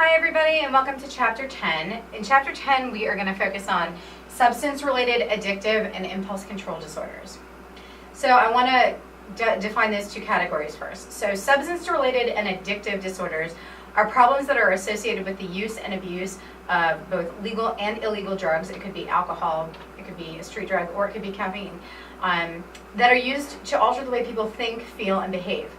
Hi everybody and welcome to Chapter 10. In Chapter 10 we are going to focus on substance-related addictive and impulse control disorders. So I want to define those two categories first. So substance-related and addictive disorders are problems that are associated with the use and abuse of both legal and illegal drugs. It could be alcohol, it could be a street drug, or it could be caffeine, that are used to alter the way people think, feel, and behave.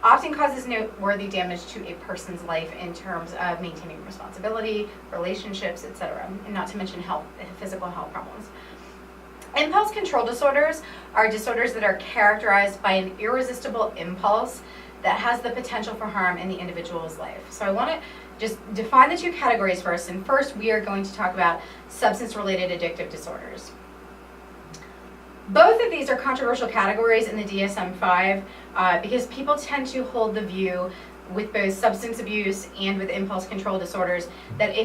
Often causes noteworthy damage to a person's life in terms of maintaining responsibility, relationships, etc., and not to mention health, physical health problems. Impulse control disorders are disorders that are characterized by an irresistible impulse that has the potential for harm in the individual's life. So I want to just define the two categories first, and first we are going to talk about substance-related addictive disorders. Both of these are controversial categories in the DSM-5 because people tend to hold the view with both substance abuse and with impulse control disorders that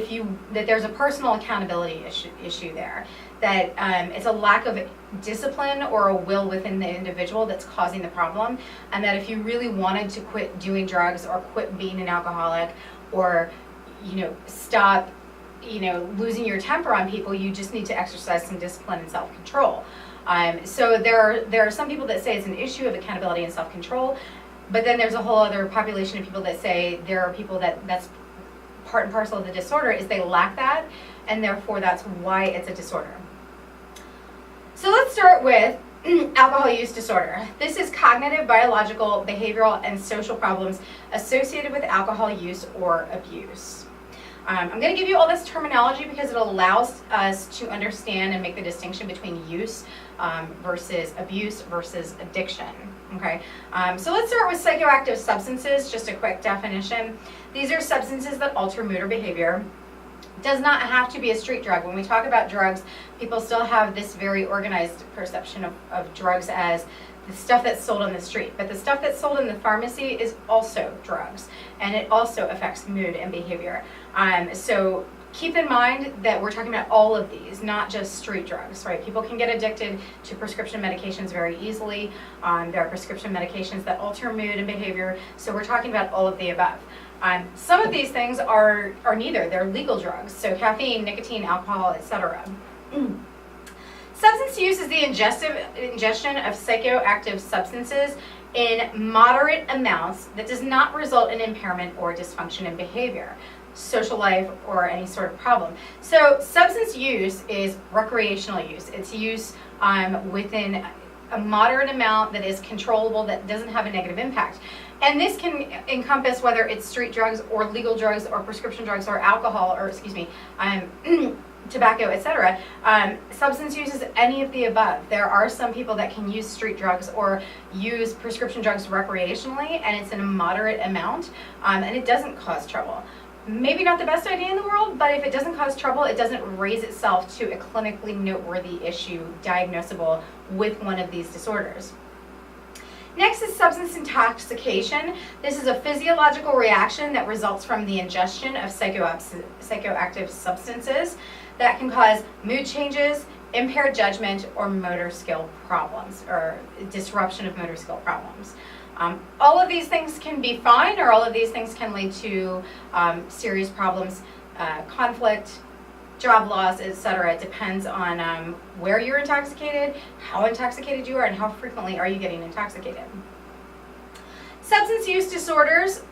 there's a personal accountability issue there, that it's a lack of discipline or a will within the individual that's causing the problem, and that if you really wanted to quit doing drugs or quit being an alcoholic or stop losing your temper on people, you just need to exercise some discipline and self-control. So there are some people that say it's an issue of accountability and self-control, but then there's a whole other population of people that say there are people that's part and parcel of the disorder is they lack that, and therefore that's why it's a disorder. So let's start with alcohol use disorder. This is cognitive, biological, behavioral, and social problems associated with alcohol use or abuse. I'm going to give you all this terminology because it allows us to understand and make the distinction between use versus abuse versus addiction. Okay, so let's start with psychoactive substances. Just a quick definition. These are substances that alter mood or behavior. Does not have to be a street drug. When we talk about drugs, people still have this very organized perception of drugs as the stuff that's sold on the street. But the stuff that's sold in the pharmacy is also drugs, and it also affects mood and behavior. So keep in mind that we're talking about all of these, not just street drugs, right? People can get addicted to prescription medications very easily. There are prescription medications that alter mood and behavior, so we're talking about all of the above. Some of these things are neither. They're legal drugs, so caffeine, nicotine, alcohol, etc. Substance use is the ingestion of psychoactive substances in moderate amounts that does not result in impairment or dysfunction in behavior, social life, or any sort of problem. So substance use is recreational use. It's use within a moderate amount that is controllable, that doesn't have a negative impact. And this can encompass whether it's street drugs or legal drugs or prescription drugs or alcohol or, tobacco, etc. Substance use is any of the above. There are some people that can use street drugs or use prescription drugs recreationally, and it's in a moderate amount, and it doesn't cause trouble. Maybe not the best idea in the world, but if it doesn't cause trouble, it doesn't raise itself to a clinically noteworthy issue diagnosable with one of these disorders. Next is substance intoxication. This is a physiological reaction that results from the ingestion of psychoactive substances that can cause mood changes, impaired judgment, or motor skill problems, or disruption of motor skill problems. All of these things can be fine, or all of these things can lead to serious problems, conflict, job loss, etc. It depends on where you're intoxicated, how intoxicated you are, and how frequently are you getting intoxicated. Substance use disorders.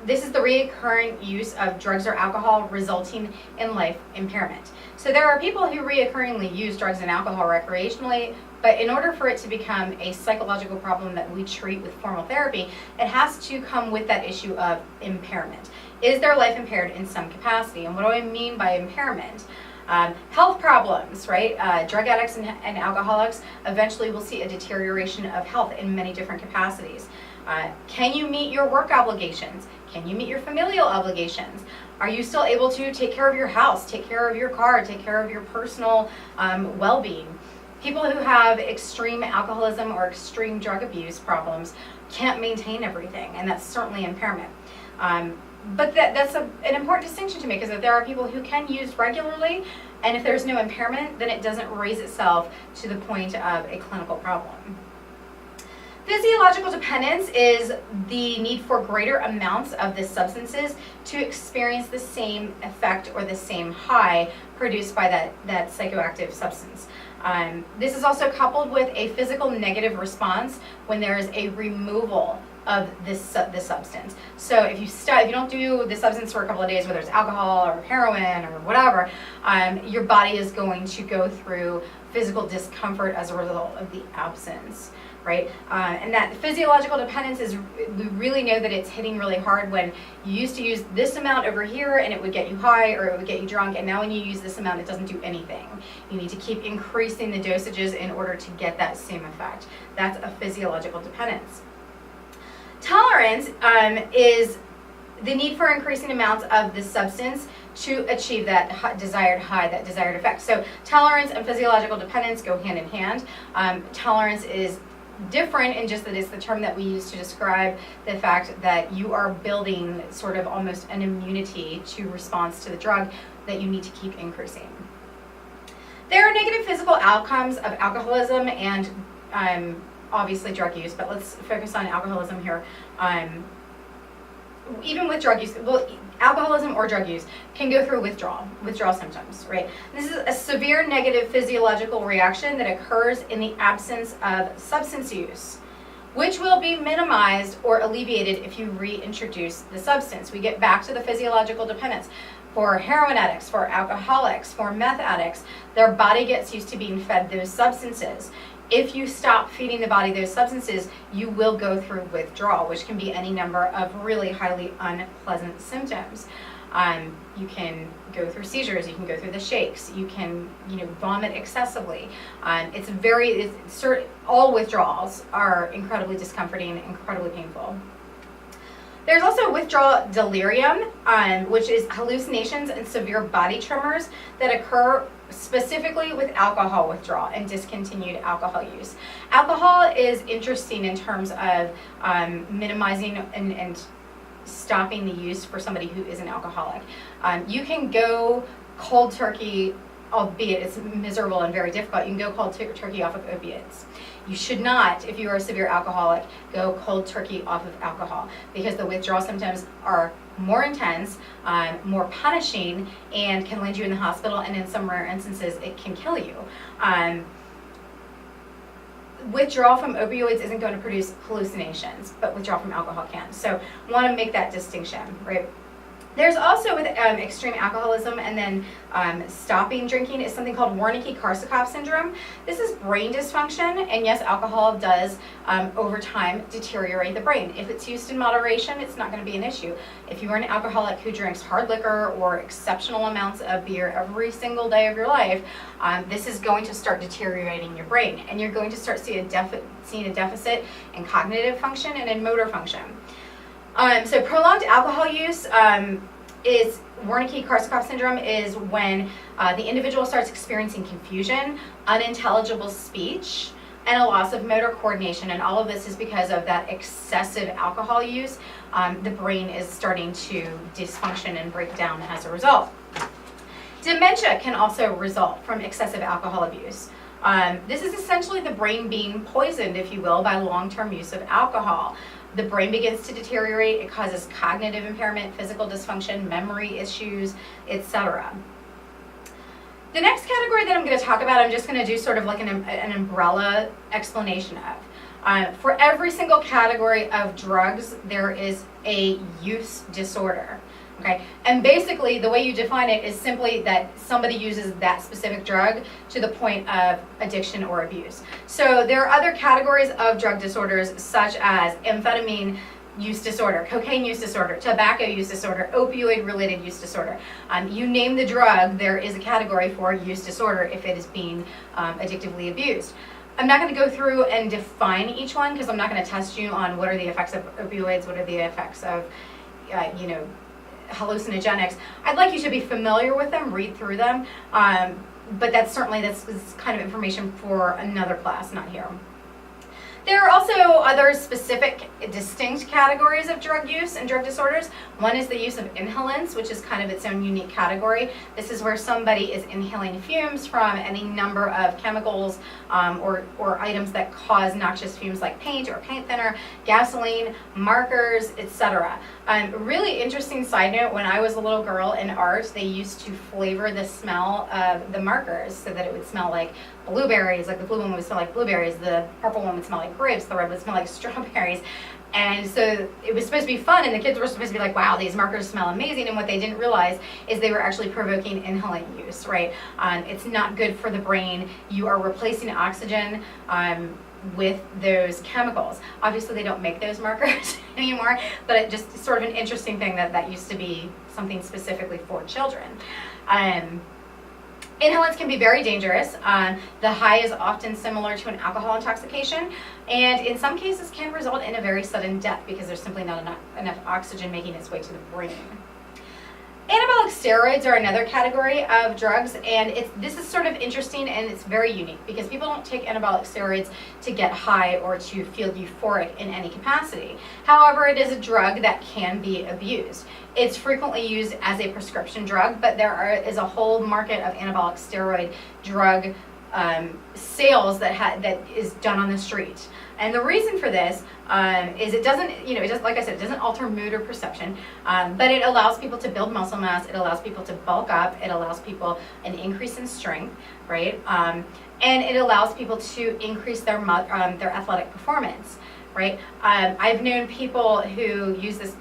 This is the recurring use of drugs or alcohol resulting in life impairment. So there are people who reoccurringly use drugs and alcohol recreationally, but in order for it to become a psychological problem that we treat with formal therapy, it has to come with that issue of impairment. Is their life impaired in some capacity? And what do I mean by impairment? Health problems, right? Drug addicts and alcoholics eventually will see a deterioration of health in many different capacities. Can you meet your work obligations? Can you meet your familial obligations? Are you still able to take care of your house, take care of your car, take care of your personal well-being? People who have extreme alcoholism or extreme drug abuse problems can't maintain everything, and that's certainly impairment. But that's an important distinction to make, is that there are people who can use regularly, and if there's no impairment, then it doesn't raise itself to the point of a clinical problem. Physiological dependence is the need for greater amounts of the substances to experience the same effect or the same high produced by that psychoactive substance. This is also coupled with a physical negative response when there is a removal of this substance. So if you don't do the substance for a couple of days, whether it's alcohol or heroin or whatever, your body is going to go through physical discomfort as a result of the absence. Right? And that physiological dependence is, we really know that it's hitting really hard when you used to use this amount over here and it would get you high or it would get you drunk, and now when you use this amount it doesn't do anything. You need to keep increasing the dosages in order to get that same effect. That's a physiological dependence. Tolerance is the need for increasing amounts of the substance to achieve that desired high, that desired effect. So tolerance and physiological dependence go hand in hand. Tolerance is different in just that it's the term that we use to describe the fact that you are building sort of almost an immunity to response to the drug that you need to keep increasing. There are negative physical outcomes of alcoholism and obviously drug use, but let's focus on alcoholism here. Even with drug use, well, alcoholism or drug use can go through withdrawal symptoms, right? This is a severe negative physiological reaction that occurs in the absence of substance use, which will be minimized or alleviated if you reintroduce the substance. We get back to the physiological dependence. For heroin addicts, for alcoholics, for meth addicts, their body gets used to being fed those substances. If you stop feeding the body those substances, you will go through withdrawal, which can be any number of really highly unpleasant symptoms. You can go through seizures, you can go through the shakes, you can, vomit excessively. All withdrawals are incredibly discomforting, incredibly painful. There's also withdrawal delirium, which is hallucinations and severe body tremors that occur specifically with alcohol withdrawal and discontinued alcohol use. Alcohol is interesting in terms of minimizing and stopping the use for somebody who is an alcoholic. You can go cold turkey, albeit it's miserable and very difficult. You can go cold turkey off of opiates. You should not, if you are a severe alcoholic, go cold turkey off of alcohol, because the withdrawal symptoms are more intense, more punishing, and can land you in the hospital, and in some rare instances it can kill you. Withdrawal from opioids isn't going to produce hallucinations, but withdrawal from alcohol can. So I want to make that distinction, right? There's also with extreme alcoholism and then stopping drinking is something called Wernicke-Korsakoff syndrome. This is brain dysfunction, and yes, alcohol does over time deteriorate the brain. If it's used in moderation, it's not going to be an issue. If you are an alcoholic who drinks hard liquor or exceptional amounts of beer every single day of your life, this is going to start deteriorating your brain, and you're going to start seeing a deficit in cognitive function and in motor function. So prolonged alcohol use is Wernicke-Korsakoff syndrome is when the individual starts experiencing confusion, unintelligible speech, and a loss of motor coordination. And all of this is because of that excessive alcohol use. The brain is starting to dysfunction and break down as a result. Dementia can also result from excessive alcohol abuse. This is essentially the brain being poisoned, if you will, by long-term use of alcohol. The brain begins to deteriorate. It causes cognitive impairment, physical dysfunction, memory issues, etc. The next category that I'm going to talk about, I'm just going to do sort of like an umbrella explanation of. For every single category of drugs, there is a use disorder. Okay, and basically the way you define it is simply that somebody uses that specific drug to the point of addiction or abuse. So there are other categories of drug disorders such as amphetamine use disorder, cocaine use disorder, tobacco use disorder, opioid related use disorder. You name the drug, there is a category for use disorder if it is being addictively abused. I'm not going to go through and define each one because I'm not going to test you on what are the effects of opioids, what are the effects of, hallucinogenics. I'd like you to be familiar with them, read through them, but that's kind of information for another class, not here. There are also other specific, distinct categories of drug use and drug disorders. One is the use of inhalants, which is kind of its own unique category. This is where somebody is inhaling fumes from any number of chemicals or items that cause noxious fumes like paint or paint thinner, gasoline, markers, etc. Really interesting side note, when I was a little girl in art, they used to flavor the smell of the markers so that it would smell like blueberries, like the blue one would smell like blueberries, the purple one would smell like grapes, the red would smell like strawberries. And so it was supposed to be fun, and the kids were supposed to be like, wow, these markers smell amazing. And what they didn't realize is they were actually provoking inhalant use, right? It's not good for the brain. You are replacing oxygen with those chemicals. Obviously, they don't make those markers anymore, but it just sort of an interesting thing that used to be something specifically for children. Inhalants can be very dangerous. The high is often similar to an alcohol intoxication, and in some cases can result in a very sudden death because there's simply not enough oxygen making its way to the brain. Anabolic steroids are another category of drugs, and this is sort of interesting and it's very unique because people don't take anabolic steroids to get high or to feel euphoric in any capacity. However, it is a drug that can be abused. It's frequently used as a prescription drug, but there is a whole market of anabolic steroid drug sales that is done on the street. And the reason for this is it doesn't, like I said, it doesn't alter mood or perception, but it allows people to build muscle mass, it allows people to bulk up, it allows people an increase in strength, right? And it allows people to increase their athletic performance, right? I've known people who use this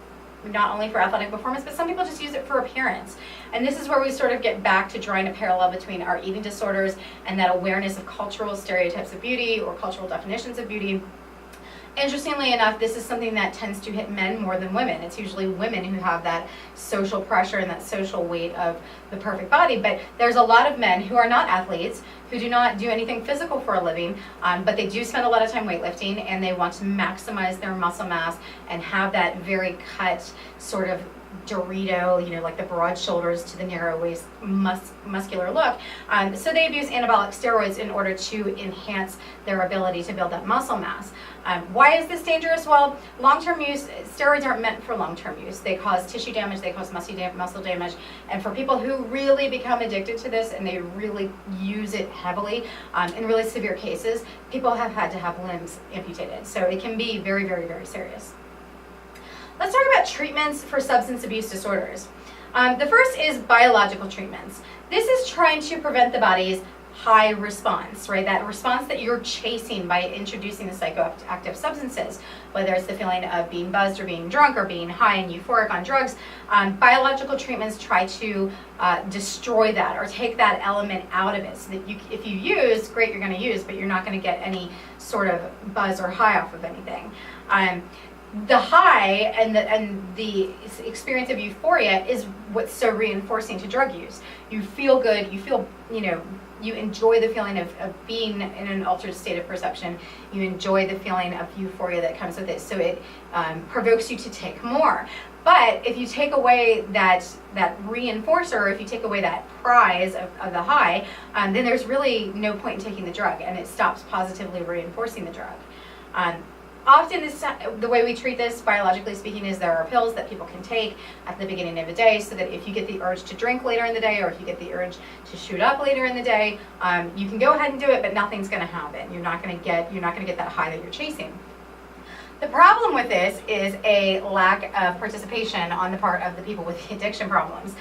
not only for athletic performance, but some people just use it for appearance. And this is where we sort of get back to drawing a parallel between our eating disorders and that awareness of cultural stereotypes of beauty or cultural definitions of beauty. Interestingly enough, this is something that tends to hit men more than women. It's usually women who have that social pressure and that social weight of the perfect body, but there's a lot of men who are not athletes, who do not do anything physical for a living, but they do spend a lot of time weightlifting and they want to maximize their muscle mass and have that very cut sort of Dorito, like the broad shoulders to the narrow waist muscular look. So they abuse anabolic steroids in order to enhance their ability to build that muscle mass. Why is this dangerous? Well, long-term use, steroids aren't meant for long-term use. They cause tissue damage, they cause muscle damage, and for people who really become addicted to this and they really use it heavily, in really severe cases, people have had to have limbs amputated. So it can be very, very, very serious. Let's talk about treatments for substance abuse disorders. The first is biological treatments. This is trying to prevent the body's high response, right? That response that you're chasing by introducing the psychoactive substances, whether it's the feeling of being buzzed or being drunk or being high and euphoric on drugs. Biological treatments try to destroy that or take that element out of it so that if you use, great, you're going to use, but you're not going to get any sort of buzz or high off of anything. The high and the experience of euphoria is what's so reinforcing to drug use. You feel good, you feel, you enjoy the feeling of being in an altered state of perception. You enjoy the feeling of euphoria that comes with it, so it provokes you to take more. But if you take away that reinforcer, if you take away that prize of the high, then there's really no point in taking the drug, and it stops positively reinforcing the drug. Often the way we treat this, biologically speaking, is there are pills that people can take at the beginning of the day so that if you get the urge to drink later in the day or if you get the urge to shoot up later in the day, you can go ahead and do it, but nothing's going to happen. You're not going to get that high that you're chasing. The problem with this is a lack of participation on the part of the people with addiction problems.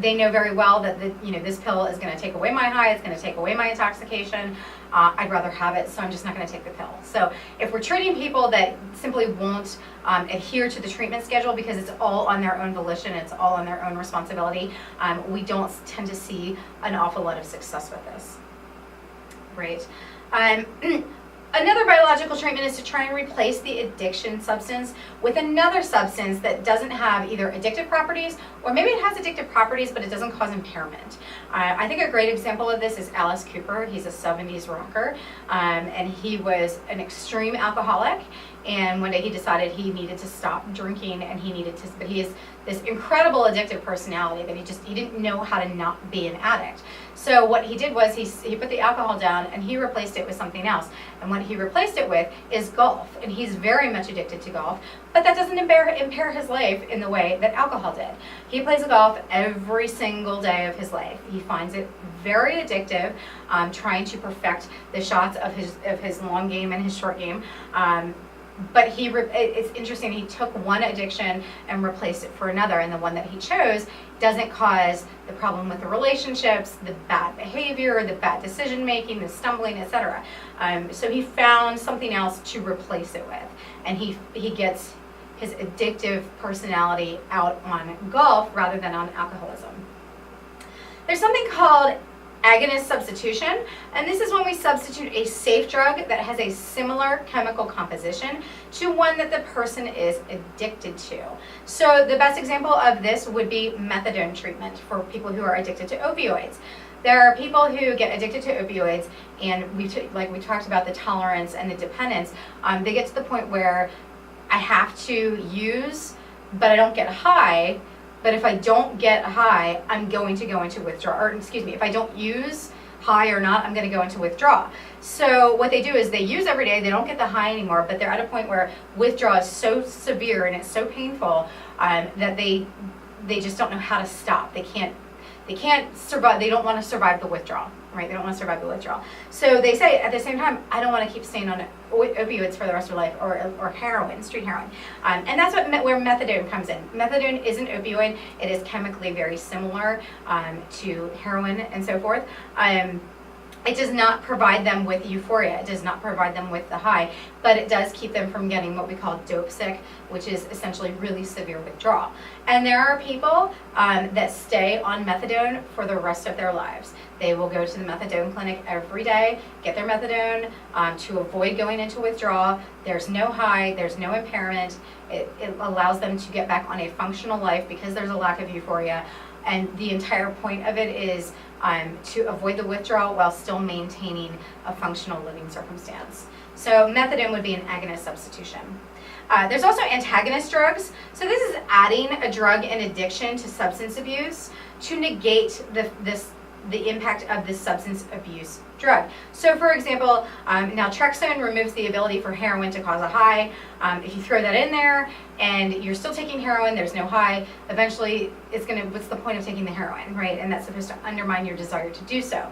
They know very well that this pill is going to take away my high, it's going to take away my intoxication. I'd rather have it, so I'm just not going to take the pill. So if we're treating people that simply won't adhere to the treatment schedule because it's all on their own volition, it's all on their own responsibility, we don't tend to see an awful lot of success with this. Right? Another biological treatment is to try and replace the addiction substance with another substance that doesn't have either addictive properties, or maybe it has addictive properties but it doesn't cause impairment. I think a great example of this is Alice Cooper. He's a 70s rocker, and he was an extreme alcoholic, and one day he decided he needed to stop drinking, and but he has this incredible addictive personality that he didn't know how to not be an addict. So what he did was he put the alcohol down and he replaced it with something else. And what he replaced it with is golf. And he's very much addicted to golf, but that doesn't impair his life in the way that alcohol did. He plays golf every single day of his life. He finds it very addictive, trying to perfect the shots of his long game and his short game. But it's interesting, he took one addiction and replaced it for another, and the one that he chose doesn't cause the problem with the relationships, the bad behavior, the bad decision making, the stumbling, etc. So he found something else to replace it with, and he gets his addictive personality out on golf rather than on alcoholism. There's something called agonist substitution, and this is when we substitute a safe drug that has a similar chemical composition to one that the person is addicted to. So the best example of this would be methadone treatment for people who are addicted to opioids. There are people who get addicted to opioids, and like we talked about the tolerance and the dependence, they get to the point where I have to use, but I don't get high. But if I don't get high, I'm going to go into withdrawal. Or excuse me, if I don't use high or not, I'm going to go into withdrawal. So what they do is they use every day, they don't get the high anymore, but they're at a point where withdrawal is so severe and it's so painful that they just don't know how to stop. They can't survive. They don't want to survive the withdrawal, right? They don't want to survive the withdrawal. So they say at the same time, I don't want to keep staying on opioids for the rest of their life, or heroin, street heroin. And that's where methadone comes in. Methadone is an opioid. It is chemically very similar to heroin and so forth. It does not provide them with euphoria. It does not provide them with the high, but it does keep them from getting what we call dope sick, which is essentially really severe withdrawal. And there are people that stay on methadone for the rest of their lives. They will go to the methadone clinic every day, get their methadone to avoid going into withdrawal. There's no high, there's no impairment. It allows them to get back on a functional life because there's a lack of euphoria. And the entire point of it is to avoid the withdrawal while still maintaining a functional living circumstance. So methadone would be an agonist substitution. There's also antagonist drugs. So this is adding a drug in addiction to substance abuse to negate the impact of the substance abuse drug. So for example, naltrexone removes the ability for heroin to cause a high. If you throw that in there and you're still taking heroin, there's no high, eventually what's the point of taking the heroin, right? And that's supposed to undermine your desire to do so.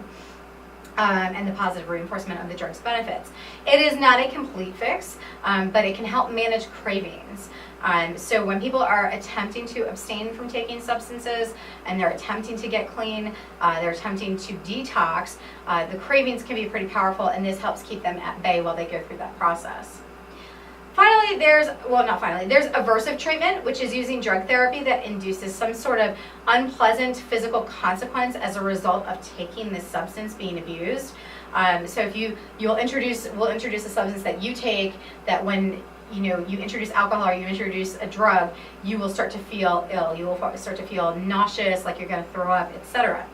And the positive reinforcement of the drug's benefits. It is not a complete fix, but it can help manage cravings. So when people are attempting to abstain from taking substances and they're attempting to get clean, they're attempting to detox, the cravings can be pretty powerful, and this helps keep them at bay while they go through that process. Finally, there's aversive treatment, which is using drug therapy that induces some sort of unpleasant physical consequence as a result of taking this substance being abused. So if we'll introduce a substance that you take that when you introduce alcohol or you introduce a drug, you will start to feel ill. You will start to feel nauseous, like you're going to throw up, etc.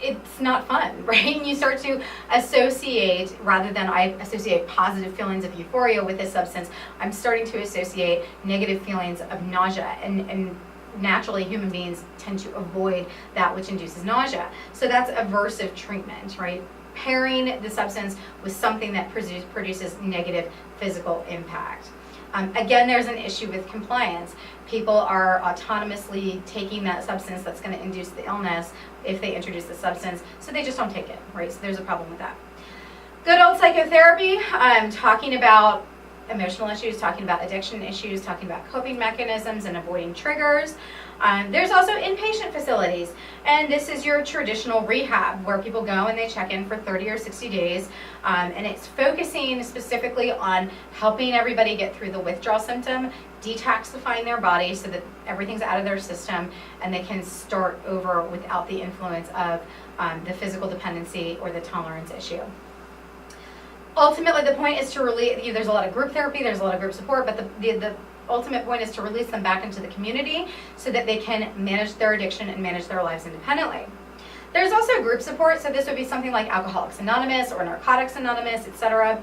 It's not fun, right? And you start to associate, rather than I associate positive feelings of euphoria with this substance, I'm starting to associate negative feelings of nausea. And naturally, human beings tend to avoid that which induces nausea. So that's aversive treatment, right? Pairing the substance with something that produces negative physical impact. Again, there's an issue with compliance. People are autonomously taking that substance that's going to induce the illness if they introduce the substance, so they just don't take it, right? So there's a problem with that. Good old psychotherapy, talking about emotional issues, talking about addiction issues, talking about coping mechanisms and avoiding triggers. There's also inpatient facilities, and this is your traditional rehab where people go and they check in for 30 or 60 days, and it's focusing specifically on helping everybody get through the withdrawal symptom, detoxifying their body so that everything's out of their system and they can start over without the influence of the physical dependency or the tolerance issue. Ultimately, the point is to release. There's a lot of group therapy, there's a lot of group support, but the ultimate point is to release them back into the community so that they can manage their addiction and manage their lives independently. There's also group support, so this would be something like Alcoholics Anonymous or Narcotics Anonymous, etc.,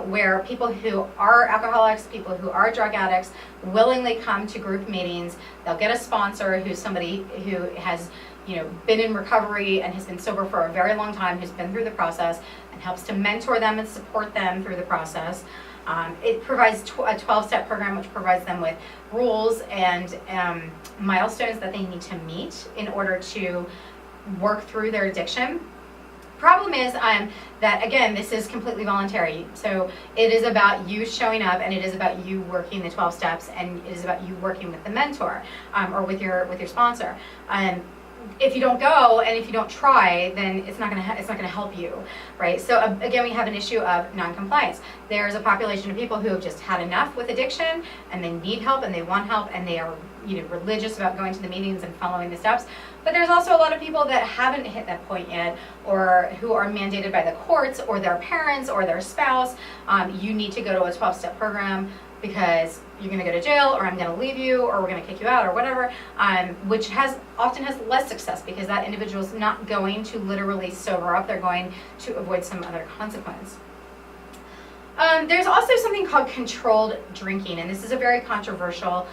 where people who are alcoholics, people who are drug addicts, willingly come to group meetings. They'll get a sponsor who's somebody who has been in recovery and has been sober for a very long time, who's been through the process, and helps to mentor them and support them through the process. It provides a 12-step program which provides them with rules and milestones that they need to meet in order to work through their addiction. Problem is that, again, this is completely voluntary. So it is about you showing up, and it is about you working the 12 steps, and it is about you working with the mentor or with your sponsor. If you don't go and if you don't try, then it's not going to help you, right? So again, we have an issue of non-compliance. There's a population of people who have just had enough with addiction, and they need help, and they want help, and they are religious about going to the meetings and following the steps. But there's also a lot of people that haven't hit that point yet, or who are mandated by the courts or their parents or their spouse. You need to go to a 12-step program because you're going to go to jail, or I'm going to leave you, or we're going to kick you out, or whatever, which often has less success because that individual is not going to literally sober up. They're going to avoid some other consequence. There's also something called controlled drinking, and this is a very controversial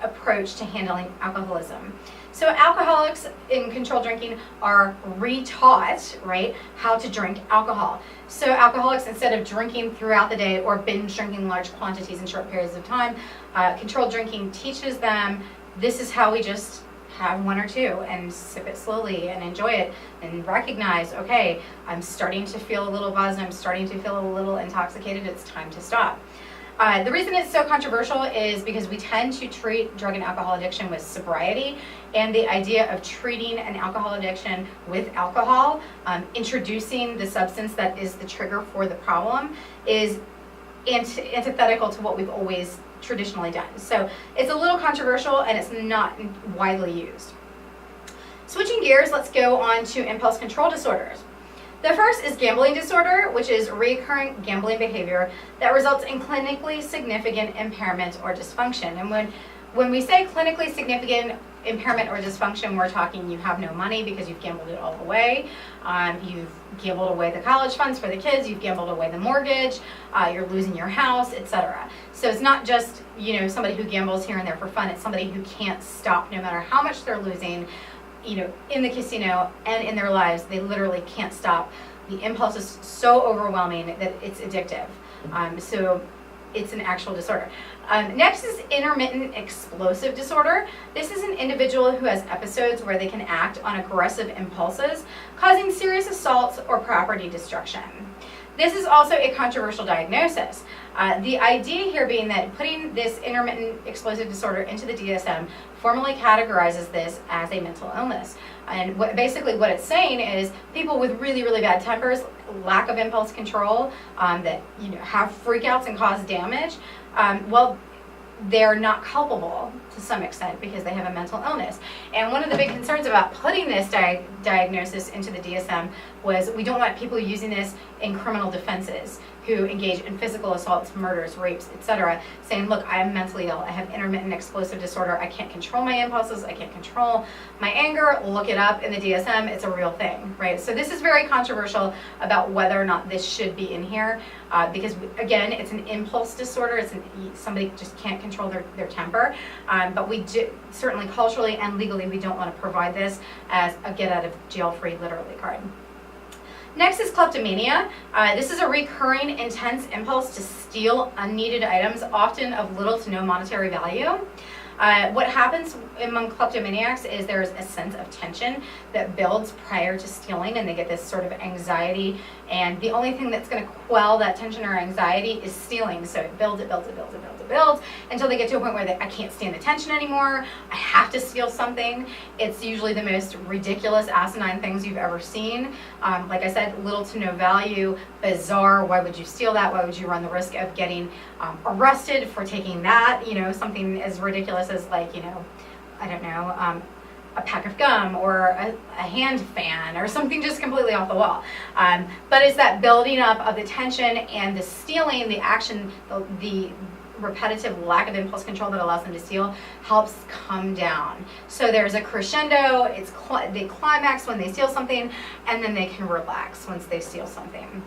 approach to handling alcoholism. So alcoholics in controlled drinking are retaught, right, how to drink alcohol. So alcoholics, instead of drinking throughout the day or binge drinking large quantities in short periods of time, controlled drinking teaches them this is how we just have one or two and sip it slowly and enjoy it and recognize, okay, I'm starting to feel a little buzzed, I'm starting to feel a little intoxicated, it's time to stop. The reason it's so controversial is because we tend to treat drug and alcohol addiction with sobriety, and the idea of treating an alcohol addiction with alcohol, introducing the substance that is the trigger for the problem, is antithetical to what we've always traditionally done. So it's a little controversial, and it's not widely used. Switching gears, let's go on to impulse control disorders. The first is gambling disorder, which is recurrent gambling behavior that results in clinically significant impairment or dysfunction. And when we say clinically significant impairment or dysfunction, we're talking you have no money because you've gambled it all away. You've gambled away the college funds for the kids. You've gambled away the mortgage. You're losing your house, etc. So it's not just somebody who gambles here and there for fun. It's somebody who can't stop no matter how much they're losing. In the casino and in their lives, they literally can't stop. The impulse is so overwhelming that it's addictive. So it's an actual disorder. Next is intermittent explosive disorder. This is an individual who has episodes where they can act on aggressive impulses, causing serious assaults or property destruction. This is also a controversial diagnosis. The idea here being that putting this intermittent explosive disorder into the DSM formally categorizes this as a mental illness. And basically what it's saying is people with really, really bad tempers, lack of impulse control, that have freakouts and cause damage, they're not culpable to some extent because they have a mental illness. And one of the big concerns about putting this diagnosis into the DSM was we don't want people using this in criminal defenses who engage in physical assaults, murders, rapes, etc., saying, look, I am mentally ill, I have intermittent explosive disorder, I can't control my impulses, I can't control my anger. Look it up in the DSM, it's a real thing, right? So this is very controversial about whether or not this should be in here, because again, it's an impulse disorder, somebody just can't control their temper, but we do, certainly culturally and legally, we don't want to provide this as a get out of jail free literally card. Next is kleptomania. This is a recurring, intense impulse to steal unneeded items, often of little to no monetary value. What happens among kleptomaniacs is there's a sense of tension that builds prior to stealing, and they get this sort of anxiety, and the only thing that's going to quell that tension or anxiety is stealing. So it builds, until they get to a point where I can't stand the tension anymore, I have to steal something. It's usually the most ridiculous, asinine things you've ever seen. Like I said, little to no value, bizarre, why would you steal that? Why would you run the risk of getting arrested for taking that? Something as ridiculous as I don't know, a pack of gum or a hand fan or something just completely off the wall. But it's that building up of the tension and the stealing, the action, the repetitive lack of impulse control that allows them to steal helps come down. So there's a crescendo, they climax when they steal something, and then they can relax once they steal something.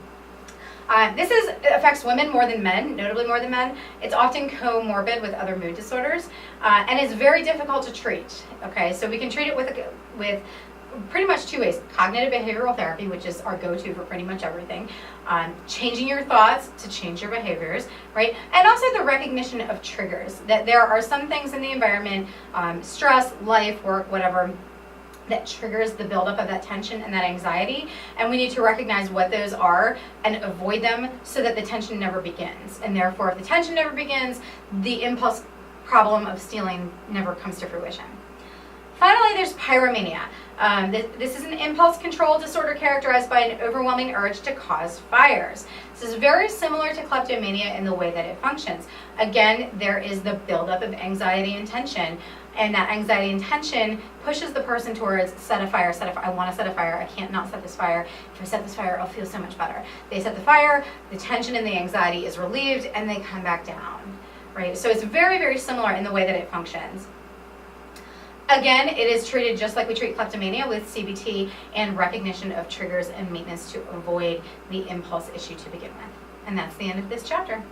This affects women more than men, notably more than men. It's often comorbid with other mood disorders, and it's very difficult to treat. Okay, so we can treat it with pretty much two ways: cognitive behavioral therapy, which is our go-to for pretty much everything, changing your thoughts to change your behaviors, right? And also the recognition of triggers, that there are some things in the environment, stress, life, work, whatever, that triggers the buildup of that tension and that anxiety, and we need to recognize what those are and avoid them so that the tension never begins. And therefore, if the tension never begins, the impulse problem of stealing never comes to fruition. Finally, there's pyromania. This is an impulse control disorder characterized by an overwhelming urge to cause fires. This is very similar to kleptomania in the way that it functions. Again, there is the buildup of anxiety and tension, and that anxiety and tension pushes the person towards set a fire, I want to set a fire, I can't not set this fire. If I set this fire, I'll feel so much better. They set the fire, the tension and the anxiety is relieved, and they come back down, right? So it's very, very similar in the way that it functions. Again, it is treated just like we treat kleptomania, with CBT and recognition of triggers and maintenance to avoid the impulse issue to begin with. And that's the end of this chapter.